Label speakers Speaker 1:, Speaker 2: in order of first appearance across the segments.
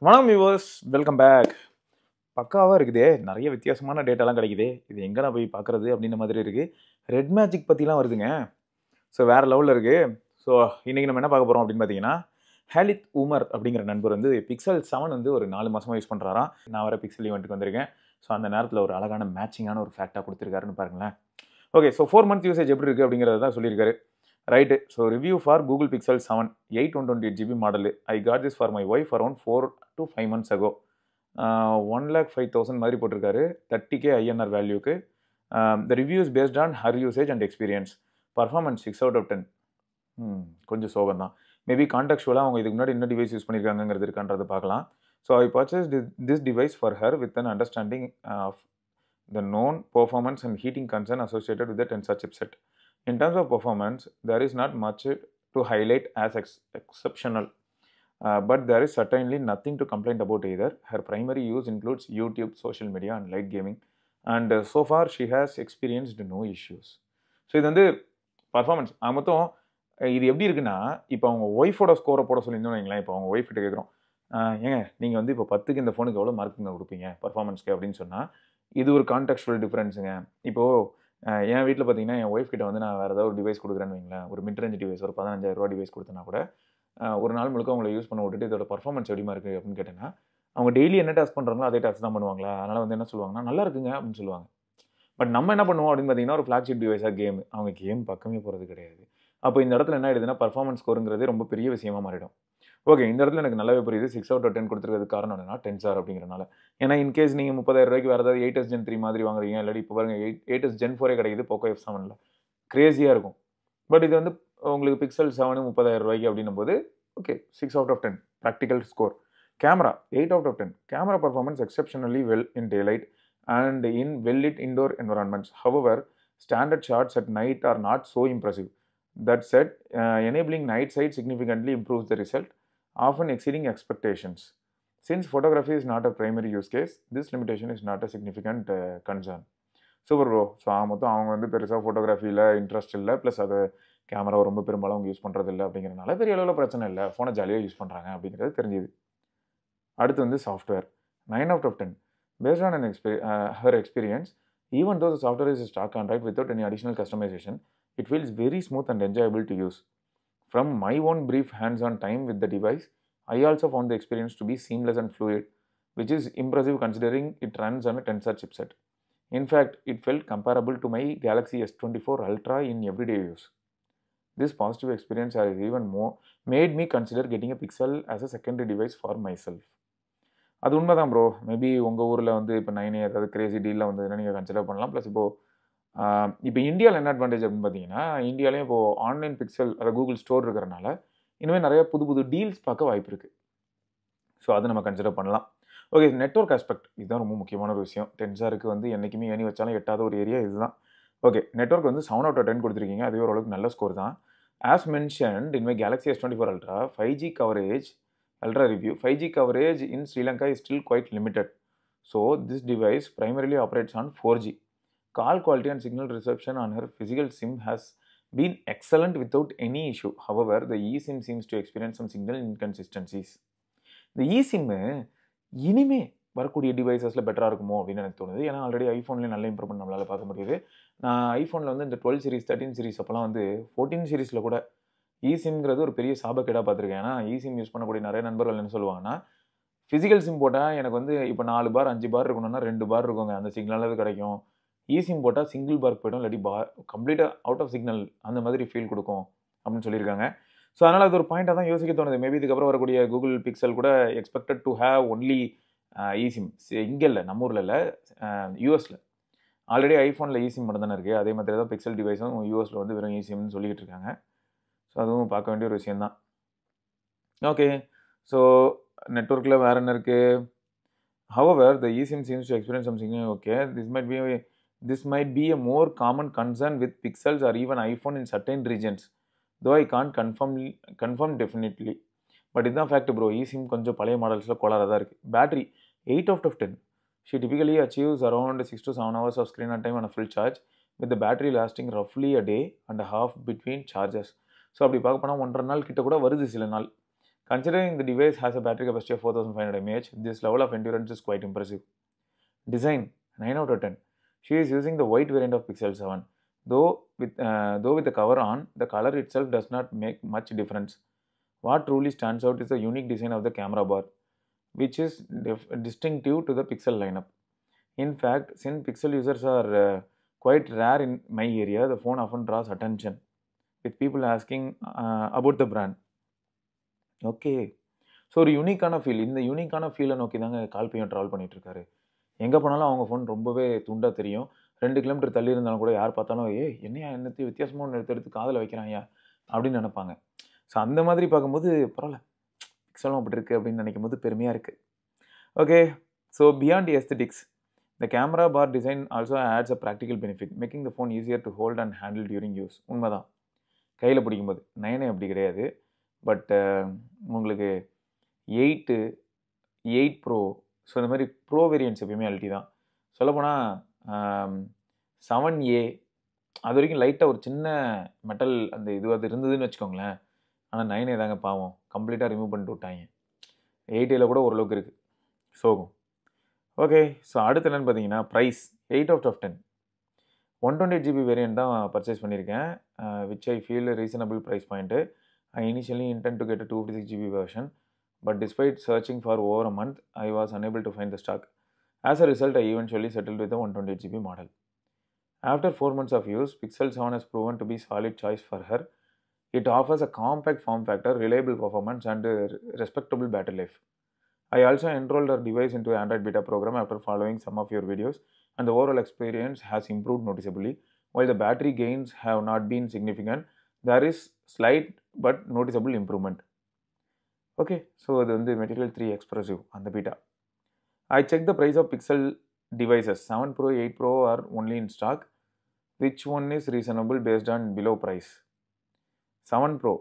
Speaker 1: வணக்கம் viewers, welcome back. பக்காவாக இருக்குதே, நிறைய வித்தியாசமான டேட்டாலாம் கிடைக்குது. இது எங்கே நான் போய் பார்க்குறது அப்படின்ற மாதிரி இருக்குது. ரெட் மேஜிக் பற்றிலாம் வருதுங்க. ஸோ வேறு லெவலில் இருக்குது. ஸோ இன்றைக்கி நம்ம என்ன பார்க்க போகிறோம் அப்படின்னு பார்த்தீங்கன்னா, ஹேலித் உமர் அப்படிங்கிற நண்பர் வந்து பிக்சல் 7 வந்து ஒரு 4 மாதமாக யூஸ் பண்ணுறாராம். நான் வர பிக்சல் ஈவெண்ட்டுக்கு வந்திருக்கேன். ஸோ அந்த நேரத்தில் ஒரு அழகான மேட்சிங்கான ஒரு ஃபேக்டாக கொடுத்துருக்காருன்னு பாருங்களேன். ஓகே, ஸோ 4 month யூசேஜ் எப்படி இருக்குது அப்படிங்கிறத தான் சொல்லியிருக்காரு. Right. So review for Google pixel 7 8 128 GB model. I got this for my wife around 4 to 5 months ago. 1,05,000 மாதிரி போட்டிருக்காரு. 30K INR வேல்யூக்கு. The review is based on her usage and experience. Performance 6 out of 10. கொஞ்சம் சோகம் தான். Maybe கான்டெக்சுவலாக அவங்க இதுக்கு முன்னாடி என்ன டிவைஸ் யூஸ் பண்ணியிருக்காங்கிறது இருக்கான்றதை பார்க்கலாம். So I purchase this device for her with an understanding of the known performance and heating concern associated with the Tensor chipset. In terms of performance, there is not much to highlight as exceptional, but there is certainly nothing to complain about either. Her primary use includes YouTube, social media and light gaming, and so far she has experienced no issues. So இது வந்து performance மொத்தம் இது எப்படி இருக்குன்னா, இப்போ அவங்க ஒய்ஃபோட ஸ்கோரை போட சொல்லியிருந்தோம் வைங்களேன். இப்போ அவங்க ஒய்ஃப்கிட்ட கேட்குறோம், ஏங்க நீங்கள் வந்து இப்போ 10க்கு இந்த ஃபோனுக்கு எவ்வளோ மார்க்குங்க கொடுப்பீங்க பர்ஃபார்மன்ஸ்க்கு அப்படின்னு சொன்னால், இது ஒரு கான்டெக்சுவல் டிஃப்ரென்ஸுங்க. இப்போது என் வீட்டில் பார்த்தீங்கன்னா, என் ஒய்ஃப் கிட்ட வந்து நான் வேறு ஏதாவது ஒரு டிவைஸ் கொடுக்குறேன்னு வைங்களேன், ஒரு மிட் ரேஞ்ச் டிவைஸ் ஒரு 15,000 டிவைஸ் கொடுத்தனா கூட ஒரு நாள் முழுக்க அவங்கள யூஸ் பண்ண விட்டுட்டு இதோட பர்ஃபார்மன்ஸ் எப்படிமா இருக்குது அப்படின்னு கேட்டேன்னா, அவங்க டெய்லி என்ன டாஸ்க் பண்ணுறாங்களோ அதே டாஸ்க் தான் பண்ணுவாங்களா. அதனால் வந்து என்ன சொல்லுவாங்கன்னா, நல்லா இருக்குங்க அப்படின்னு சொல்லுவாங்க. பட் நம்ம என்ன பண்ணுவோம் அப்படின்னு பார்த்தீங்கன்னா, ஒரு ஃப்ளாக்ஷிப் டிவைஸாக கேம், அவங்க கேம் பக்கமே போகிறது கிடையாது. அப்போ இந்த இடத்துல என்ன ஆயிடுதுன்னா, பர்ஃபார்மன்ஸ் ஸ்கோருங்கிறது ரொம்ப பெரிய விஷயமா மாறிடும். ஓகே, இந்த இடத்துல எனக்கு நல்லாவே புரியுது 6 out of 10 கொடுத்துருக்கிறதுக்கு காரணம் என்னன்னா டென்சார் அப்படிங்கிறனால. ஏன்னா இன்கேஸ் நீங்கள் 30,000 வேறு ஏதாவது 8s Gen 3 மாதிரி வாங்குறீங்க, இல்லாட்டி இப்போ பாருங்க 8s Gen 4 கிடைக்குது போக்கோ F7ல, கிரேஸியாக இருக்கும். பட் இது வந்து உங்களுக்கு பிக்சல் 7 30,000 அப்படின்னும் போது okay 6 out of 10 practical score. Camera 8 out of 10. Camera performance exceptionally well in daylight and in well-lit indoor environments. However, standard shots at night are not so impressive. That said, enabling night sight significantly improves the result, often exceeding expectations. Since photography is not a primary use case, this limitation is not a significant concern. Super bro. So மொத்தம் அவங்க வந்து பெருசாக ஃபோட்டோகிராஃபியில் interest இல்லை, plus அது camera ரொம்ப பெரும்பாலும் அவங்க use பண்ணுறது இல்லை அப்படிங்கிறனால பெரிய அளவில் பிரச்சனை இல்லை, ஃபோனை ஜாலியாக யூஸ் பண்ணுறாங்க அப்படிங்கிறது தெரிஞ்சுது. அடுத்து வந்து software 9 out of 10. Based on her experience, even though the software is stock Android without any additional customization, it feels very smooth and enjoyable to use. From my own brief hands-on time with the device, I also found the experience to be seamless and fluid, which is impressive considering it runs on a Tensor chipset. In fact, it felt comparable to my Galaxy S24 Ultra in everyday use. This positive experience has even more made me consider getting a Pixel as a secondary device for myself. அது உண்மை தான் bro. Maybe உங்கள் ஊரில் வந்து இப்போ 9 ஏதாவது Crazy டீலில் வந்ததுன்னா நீங்கள் கன்சிடர் பண்ணலாம். ப்ளஸ் இப்போ இந்தியாவில் என்ன அட்வான்டேஜ் அப்படின்னு பார்த்தீங்கன்னா, இந்தியாவிலேயும் இப்போது ஆன்லைன் பிக்சல் அதாவது கூகுள் ஸ்டோர் இருக்கிறனால இனிமேல் நிறைய புது புது டீல்ஸ் பார்க்க வாய்ப்பு இருக்குது. ஸோ அதை நம்ம கன்சிடர் பண்ணலாம். ஓகே, நெட்வொர்க் ஆஸ்பெக்ட் இதுதான் ரொம்ப முக்கியமான ஒரு விஷயம். டென்சாருக்கு வந்து என்றைக்குமே ஏணி வச்சாலும் எட்டாத ஒரு ஏரியா இதுதான். ஓகே, நெட்வொர்க் வந்து 7 out of 10 கொடுத்துருக்கீங்க. அதுவே ஓரளவுக்கு நல்ல ஸ்கோர் தான். As mentioned in my Galaxy S24 Ultra, 5G coverage Ultra review, 5G coverage in Sri Lanka is still quite limited. So this device primarily operates on 4G. Call quality and signal reception on her physical SIM has been excellent without any issue. However, the eSIM seems to experience some signal inconsistencies. இந்த eSIM இனிமே வரக்கூடிய டிவைசஸில் பெட்டராக இருக்குமோ அப்படின்னு எனக்கு தோணுது. ஏன்னா already ஐஃபோன்லேயே நல்ல இம்ப்ரூவ்மெண்ட் நம்மளால் பார்க்க முடியுது. நான் ஐஃபோனில் வந்து இந்த 12 series 13 series அப்போலாம் வந்து 14 series கூட eSIMங்கிறது ஒரு பெரிய சாபக்கேடாக பார்த்துருக்கேன். ஏன்னா eSIM யூஸ் பண்ணக்கூடிய நிறைய நண்பர்கள் என்ன சொல்லுவாங்கன்னா, ஃபிசிக்கல் சிம் போட்டால் எனக்கு வந்து இப்போ 4 பார் 5 பார் இருக்கணும்னா 2 பார் இருக்குங்க, அந்த சிக்னலாவது கிடைக்கும். eSIM போட்டால் சிங்கிள் பார் போய்டும், இல்லாட்டி கம்ப்ளீட்டாக அவுட் ஆஃப் சிக்னல் அந்த மாதிரி ஃபீல் கொடுக்கும் அப்படின்னு சொல்லியிருக்காங்க. ஸோ அதனால் அது ஒரு பாயிண்ட்டாக தான் யோசிக்க தோணுது. மேபி இதுக்கப்புறம் வரக்கூடிய கூகுள் பிக்சல் கூட expected to have only eSIM. இங்கே இல்லை, நம்ம ஊரில் இல்லை, யூஎஸில் ஆல்ரெடி ஐஃபோனில் eSIM மட்டும் தானே இருக்குது. அதே மாதிரி தான் பிக்சல் டிவைஸும் யூஎஸில் வந்து வெறும் eSIMனு சொல்லிக்கிட்டு இருக்காங்க. ஸோ அதுவும் பார்க்க வேண்டிய ஒரு விஷயந்தான். ஓகே, ஸோ நெட்வொர்க்கில் வேறு என்ன இருக்குது? However, the eSIM seems to experience something. Okay, this might be a more common concern with Pixels or even iPhone in certain regions, though I can't confirm definitely. But இதுதான் fact bro. eSIM கொஞ்சம் பழைய மாடல்ஸில் கோளாறாக தான் இருக்குது. Battery 8 out of 10. She typically achieves around 6 to 7 hours of screen on time on a full charge, with the battery lasting roughly a day and a half between charges. So அப்படி பார்க்க போனால் 1.5 நாள் கிட்ட கூட வருது சில நாள். Considering the device has a battery capacity of 4500 mAh, this level of endurance is quite impressive. Design 9 out of 10. She is using the white variant of Pixel 7. Though with the cover on, the color itself does not make much difference. What truly stands out is the unique design of the camera bar, which is distinctive to the Pixel lineup. In fact, since Pixel users are quite rare in my area, the phone often draws attention, with people asking about the brand. Okay. So ஒரு யூனிக்கான feel. இந்த யூனிக்கான ஃபீலை நோக்கி தாங்க கால்பையன் travel பண்ணிகிட்ருக்காரு. எங்கே போனாலும் அவங்க phone ரொம்பவே துண்டாக தெரியும். 2 கிலோமீட்டர் தள்ளி இருந்தாலும் கூட யார் பார்த்தாலும் என்னையா என்னத்தையும் வித்தியாசமாக ஒன்று எடுத்து காதில் வைக்கிறாயா அப்படின்னு நினைப்பாங்க. ஸோ அந்த மாதிரி பார்க்கும்போது பரவாயில்ல, பிக்சலும் அப்படி இருக்குது அப்படின்னு நினைக்கும் போது பெருமையாக இருக்குது. Okay. So beyond aesthetics, the camera bar design also adds a practical benefit, making the phone easier to hold and handle during use. உண்மைதான், கையில் பிடிக்கும்போது. 9 அப்படி கிடையாது. பட் உங்களுக்கு 8 ப்ரோ, ஸோ இந்த மாதிரி ப்ரோ வேரியன்ட்ஸ் எப்பயுமே அல்ட்டி தான். சொல்லப்போனால் 7A அது வரைக்கும் லைட்டாக ஒரு சின்ன மெட்டல் அந்த அது இருந்ததுன்னு வச்சுக்கோங்களேன். ஆனால் 9A தாங்க பாவம், கம்ப்ளீட்டாக ரிமூவ் பண்ணிட்டு விட்டாங்க. 8Aல கூட ஓரளவுக்கு இருக்குது, சோகம். ஓகே. ஸோ அடுத்து என்னென்னு பார்த்தீங்கன்னா price 8 out of 10. 128GB variant தான் பர்ச்சேஸ் பண்ணியிருக்கேன், which I feel reasonable price point. I initially intend to get a 256GB version, but despite searching for over a month, I was unable to find the stock. As a result, I eventually settled with the 128GB model. After 4 months of use, Pixel 7 has proven to be a solid choice for her. It offers a compact form factor, reliable performance, and respectable battery life. I also enrolled her device into an Android beta program after following some of your videos, and the overall experience has improved noticeably. While the battery gains have not been significant, there is slight but noticeable improvement. Okay, so இது வந்து Material 3 Expressive அந்த beta. I checked the price of Pixel devices. 7 Pro, 8 Pro are only in stock. Which one is reasonable based on below price? 7 Pro,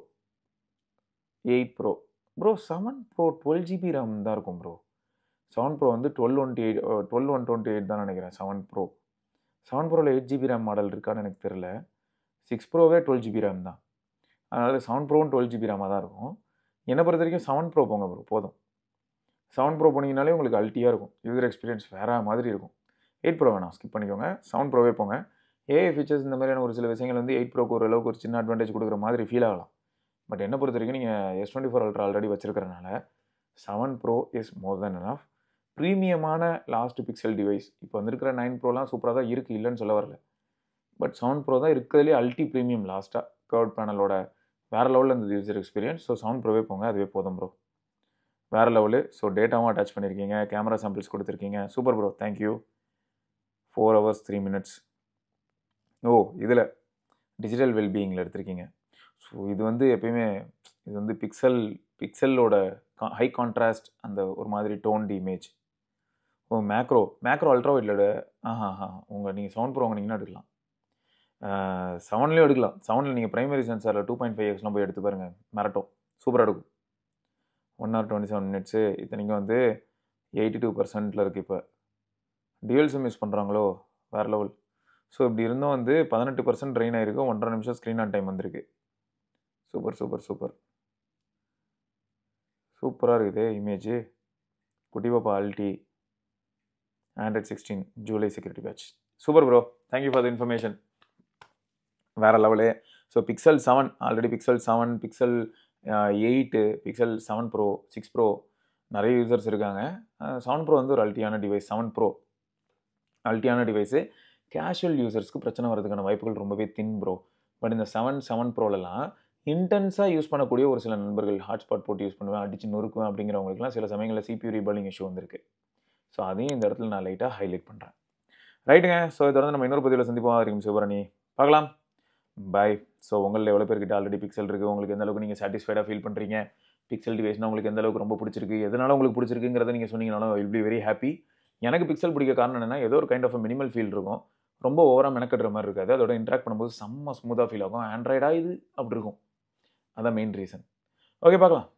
Speaker 1: 8 Pro. Bro, 7 Pro 12GB RAM தான் இருக்கும் bro. 7 Pro வந்து 12128 தான் நினைக்கிறேன். 7 Pro 7 Proவில் 8GB RAM model இருக்கான்னு எனக்கு தெரியல. 6 Proவே 12GB RAM தான். அதனால் 7 Proவும் 12GB RAM தான் இருக்கும். என்னை பொறுத்த வரைக்கும் 7 Pro போங்க ப்ரோ, போதும். 7 Pro போனீங்கனாலே உங்களுக்கு அல்ட்டியாக இருக்கும், யூசர் எக்ஸ்பீரியன்ஸ் வேறு மாதிரி இருக்கும். 8 Pro வேணாம், ஸ்கிப் பண்ணிக்கோங்க, 7 Proவே போங்க. ஏஐ ஃபீச்சர்ஸ் இந்த மாதிரியான ஒரு சில விஷயங்கள் வந்து 8 Proக்கு ஓரளவுக்கு ஒரு சின்ன அட்வான்டேஜ் கொடுக்குற மாதிரி ஃபீல் ஆகலாம். பட் என்னை பொறுத்த வரைக்கும் நீங்கள் S24 Ultra ஆல்ரெடி வச்சுருக்கிறனால 7 Pro is more than enough. ப்ரீமியமான லாஸ்ட் பிக்சல் டிவைஸ். இப்போ வந்துருக்கிற 9 Proலாம் சூப்பராக தான் இருக்குது, இல்லைன்னு சொல்ல வரல. பட் 7 Pro தான் இருக்கிறதுலே அல்ட்டி ப்ரீமியம் லாஸ்ட்டாக. கர்வ் பேனலோட வேறு லெவலில் இருந்தது யூசர் எக்ஸ்பீரியன்ஸ். ஸோ 7 Proவே போங்க, அதுவே போதும் ப்ரோ, வேறு லெவலு. ஸோ டேட்டாவும் அட்டாச் பண்ணியிருக்கீங்க, கேமரா சாம்பிள்ஸ் கொடுத்துருக்கீங்க, super bro, thank you. 4 hours 3 minutes. ஓ, இதில் டிஜிட்டல் வெல்பீயிங்கில் எடுத்திருக்கீங்க. ஸோ இது வந்து எப்பயுமே இது வந்து பிக்சலோட ஹை கான்ட்ராஸ்ட், அந்த ஒரு மாதிரி டோன்டு இமேஜ். ஓ, மேக்ரோ அல்ட்ரா வைட்லோட நீங்கள் 7 Pro வாங்கினீங்கன்னா எடுக்கலாம். 7லேயும் எடுக்கலாம். 7ல் நீங்கள் ப்ரைமரி சென்சாரில் 2.5x போய் எடுத்து பாருங்கள், மேரட்டோ சூப்பராக எடுக்கும். 1 hour 27 minutes. இத்தனைக்கும் வந்து 82% இருக்குது. இப்போ டியூவல் சிம் யூஸ் பண்ணுறாங்களோ, வேறு லெவல். ஸோ இப்படி இருந்தும் வந்து 18% ட்ரெயின் ஆகிருக்கு, 1.5 நிமிஷம் ஸ்க்ரீன் ஆன் டைம் வந்திருக்கு. சூப்பர் சூப்பர் சூப்பர், சூப்பராக இருக்குது இமேஜு. குட்டி பாப்பா அல்டி, Android 16 July security patch. Super bro, thank you for the information, வேறு level. So Pixel 7 already, Pixel 7, Pixel 8, Pixel 7 Pro, 6 Pro நிறைய யூசர்ஸ் இருக்காங்க. 7 Pro வந்து ஒரு அல்ட்டியான டிவைஸ். 7 Pro அல்ட்டியான டிவைஸு. கேஷுவல் யூசர்ஸ்க்கு பிரச்சனை வரதுக்கான வாய்ப்புகள் ரொம்பவே தின் ப்ரோ. பட் இந்த 7 Proலலாம் இன்டென்ஸாக யூஸ் பண்ணக்கூடிய ஒரு சில நண்பர்கள், ஹாட்ஸ்பாட் போட்டு யூஸ் பண்ணுவேன், அடித்து நொறுக்குவேன் அப்படிங்கிறவங்களுக்குலாம் சில சமயங்களில் CPU ரீபாலிங் இஷ்யூ வந்திருக்கு. ஸோ அதையும் இந்த இடத்துல நான் லைட்டாக ஹைலைட் பண்ணுறேன். ரைட்டுங்க. ஸோ இதை வந்து நம்ம இன்னொரு பதிவில் சந்திப்போம். இருக்கும் சிவபரணி, பார்க்கலாம், பாய். ஸோ உங்களில் எவ்வளோ பேர்கிட்ட ஆல்ரெடி பிக்சல் இருக்குது, உங்களுக்கு எந்த அளவுக்கு நீங்கள் சாட்டிஸ்ஃபைடாக ஃபீல் பண்ணுறீங்க, பிக்சல் டிவைஸ்னால் உங்களுக்கு எந்த அளவுக்கு ரொம்ப பிடிச்சிருக்கு, எதனால உங்களுக்கு பிடிச்சிருக்குங்கிறத நீங்கள் சொன்னீங்கனாலும் வில் பி வெரி ஹாப்பி. எனக்கு பிக்சல் பிடிக்க காரணம் என்னென்னா, ஏதோ ஒரு கைண்ட் ஆஃப் மினிமல் ஃபீல் இருக்கும், ரொம்ப ஓவராக மெனக்கட்டுற மாதிரி இருக்காது, அதோட இன்ட்ராக்ட் பண்ணும்போது செம்ம ஸ்மூத்தாக ஃபீல் ஆகும். ஆண்ட்ராய்டாக இது அப்படி இருக்கும், அதான் மெயின் ரீசன். ஓகே, பார்க்கலாம்.